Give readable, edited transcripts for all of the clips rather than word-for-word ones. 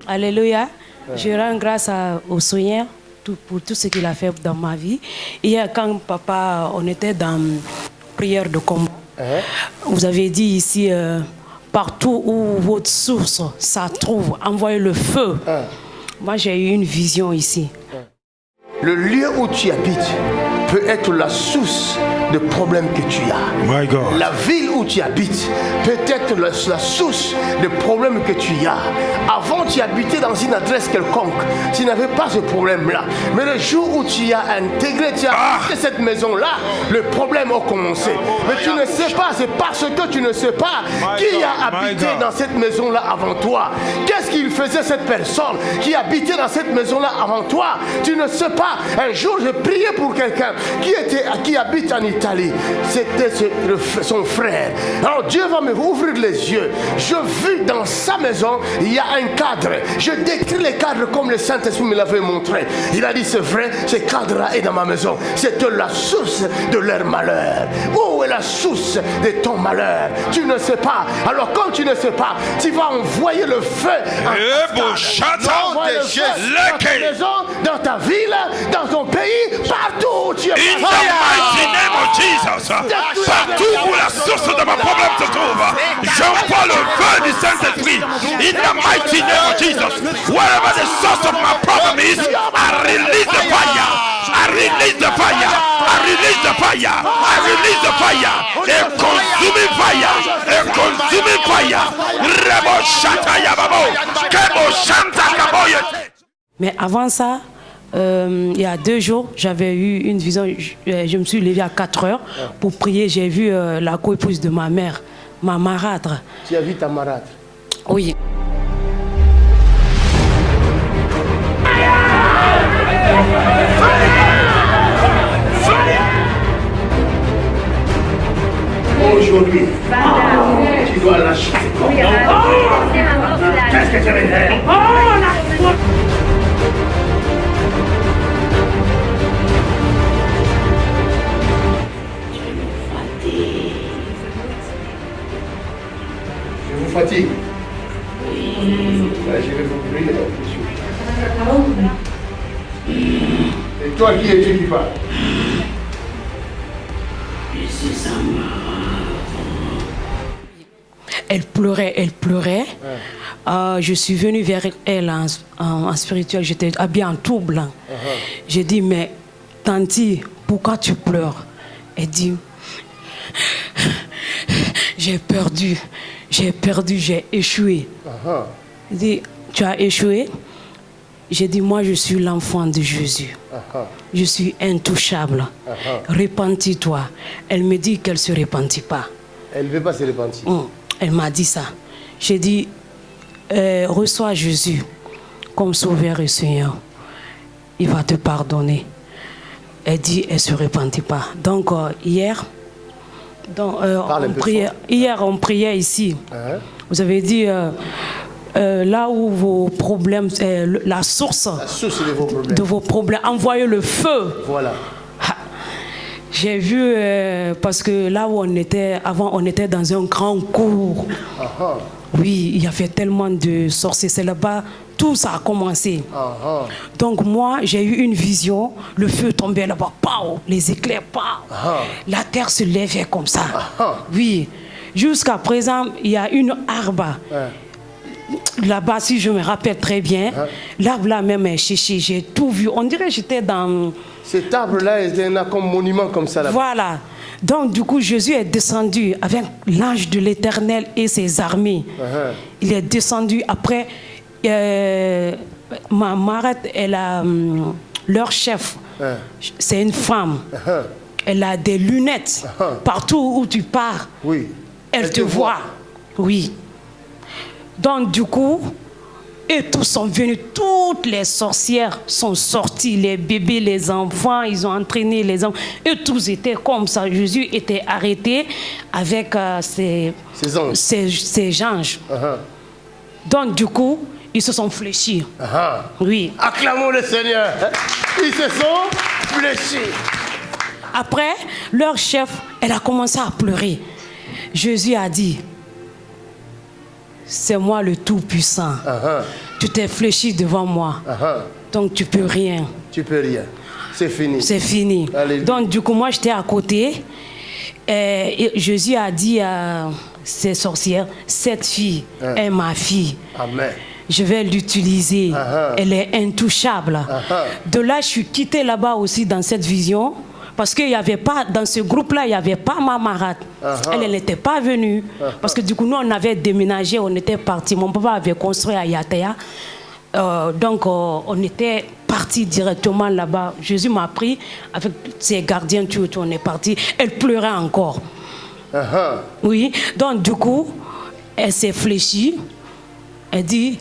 Alléluia. Je rends grâce au Seigneur pour tout ce qu'il a fait dans ma vie. Hier, quand papa, on était dans prière de combat, vous avez dit ici, partout où votre source ça trouve, envoyez le feu. Moi, j'ai eu une vision ici. Le lieu où tu habites peut être la source de problèmes que tu as. My God. La ville où tu habites peut être la source de problèmes que tu as. Avant, tu habitais dans une adresse quelconque. Tu n'avais pas ce problème-là. Mais le jour où tu as intégré, tu as habité cette maison-là, le problème a commencé. Mais tu ne sais pas, c'est parce que tu ne sais pas qui a habité dans cette maison-là avant toi. Qu'est-ce qu'il faisait cette personne qui habitait dans cette maison-là avant toi? Tu ne sais pas. Un jour, j'ai prié pour quelqu'un qui habite en Italie. C'était son frère. Alors Dieu va me ouvrir les yeux. Je vis dans sa maison, il y a un cadre. Je décris les cadres comme le Saint-Esprit me l'avait montré. Il a dit, c'est vrai, ce cadre-là est dans ma maison. C'est la source de leur malheur. Où est la source de ton malheur? Tu ne sais pas. Alors comme tu ne sais pas, tu vas envoyer le feu dans ta maison, dans ta ville, dans ton pays, partout où tu es. In the mighty name of Jesus, partout où la source de mon problème se trouve, j'envoie le feu du Saint-Esprit. In the mighty name of Jesus, wherever the source of my problem is, I release the fire. I release the fire. I release the fire. I release the fire. A consuming fire. A consuming fire. Rebo shata yababo. Kebo shanta kaboye. Mais avant ça, il y a 2 jours, j'avais eu une vision. Je me suis levée à 4 heures pour prier. J'ai vu la co-épouse de ma mère, ma marâtre. Tu as vu ta marâtre? Oui. Aujourd'hui, tu dois lâcher. Qu'est-ce que tu veux faire? Je vous fatigue. Oui. Je vais vous prier. Et toi, qui es-tu qui parle? Je suis sa marâtre. Elle pleurait, elle pleurait. Je suis venue vers elle en spirituel. J'étais habillée en tout blanc. J'ai dit, mais Tanti, pourquoi tu pleures? Elle dit, j'ai perdu, j'ai échoué. Elle dit, tu as échoué? J'ai dit, moi je suis l'enfant de Jésus. Je suis intouchable. Repentis-toi. Elle me dit qu'elle ne se repentit pas. Elle ne veut pas se repentir. Elle m'a dit ça. J'ai dit, reçois Jésus comme sauveur et Seigneur. Il va te pardonner. Elle dit, elle ne se repentit pas. Donc hier, on priait ici. Vous avez dit, là où vos problèmes, la source de vos problèmes, envoyez le feu. Voilà. J'ai vu, parce que là où on était, avant on était dans un grand cours. Oui, il y avait tellement de sorciers, c'est là-bas, tout ça a commencé. Donc moi, j'ai eu une vision, le feu tombait là-bas, les éclairs, la terre se levait comme ça. Oui, jusqu'à présent, il y a une arbre. Là-bas, si je me rappelle très bien, l'arbre là même est chichi, j'ai tout vu. On dirait que j'étais dans... Cet arbre-là est un comme monument comme ça là-bas. Voilà. Donc du coup, Jésus est descendu avec l'ange de l'Éternel et ses armées. Il est descendu. Après, ma marâtre, elle a leur chef. C'est une femme. Elle a des lunettes. Partout où tu pars, elle te voit. Oui. Donc du coup, et tous sont venus, toutes les sorcières sont sorties, les bébés, les enfants, ils ont entraîné les enfants, et tous étaient comme ça. Jésus était arrêté avec ses anges. Donc du coup, ils se sont fléchis. Oui. Acclamons le Seigneur. Ils se sont fléchis. Après, leur chef, elle a commencé à pleurer. Jésus a dit, c'est moi le Tout-Puissant. tu t'es fléchi devant moi. Donc tu peux rien. Tu peux rien. C'est fini. C'est fini. Alléluia. Donc du coup, moi j'étais à côté. Et Jésus a dit à ces sorcières, cette fille est ma fille. Amen. Je vais l'utiliser. Elle est intouchable. De là, je suis quittée là-bas aussi dans cette vision. Parce qu'il n'y avait pas, dans ce groupe-là, il n'y avait pas ma marade. Elle n'était pas venue. Parce que du coup, nous, on avait déménagé, on était partis. Mon papa avait construit à Yatea. Donc, on était partis directement là-bas. Jésus m'a pris avec ses gardiens, tout, on est partis. Elle pleurait encore. Oui, donc du coup, elle s'est fléchie. Elle dit,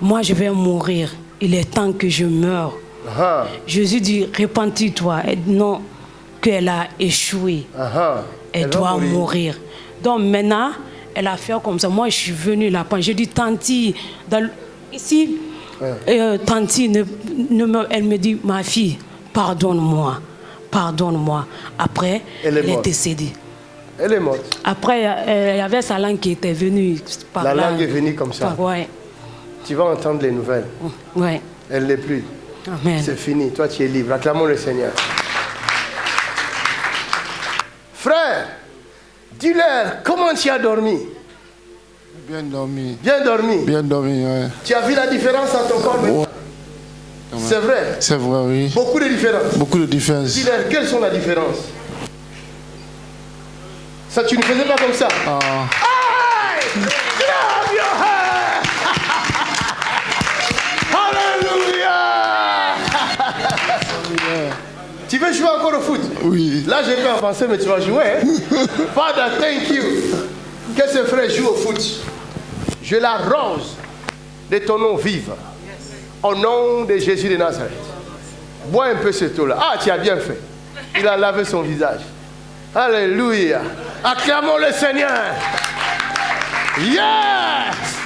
moi, je vais mourir. Il est temps que je meure. Jésus dit, repentis-toi. Elle dit non, qu'elle a échoué. Elle doit mourir. Donc maintenant, elle a fait comme ça. Moi, je suis venue là-bas. J'ai dit, Tanti, ici, Tanti, elle me dit, ma fille, pardonne-moi. Pardonne-moi. Après, elle est décédée. Elle est morte. Après, il y avait sa langue qui était venue par là. La langue est venue comme ça. Ouais. Tu vas entendre les nouvelles. Ouais. Elle n'est plus. Amen. C'est fini. Toi, tu es libre. Acclamons le Seigneur. Frère, dis-leur, comment tu as dormi? Bien dormi. Bien dormi. Bien dormi, ouais. Tu as vu la différence dans ton corps? Ouais. C'est vrai. C'est vrai, oui. Beaucoup de différences. Beaucoup de différences. Dis-leur, quelles sont les différences? Ça, tu ne faisais pas comme ça. Hey! Clap your hands! Alléluia! Tu veux jouer encore au foot? Oui. Là, j'ai pas avancé, mais tu vas jouer. Hein? Father, thank you. Que ce frère joue au foot. Je l'arrose de ton nom vive. Au nom de Jésus de Nazareth. Bois un peu cette eau-là. Ah, tu as bien fait. Il a lavé son visage. Alléluia. Acclamons le Seigneur. Yes!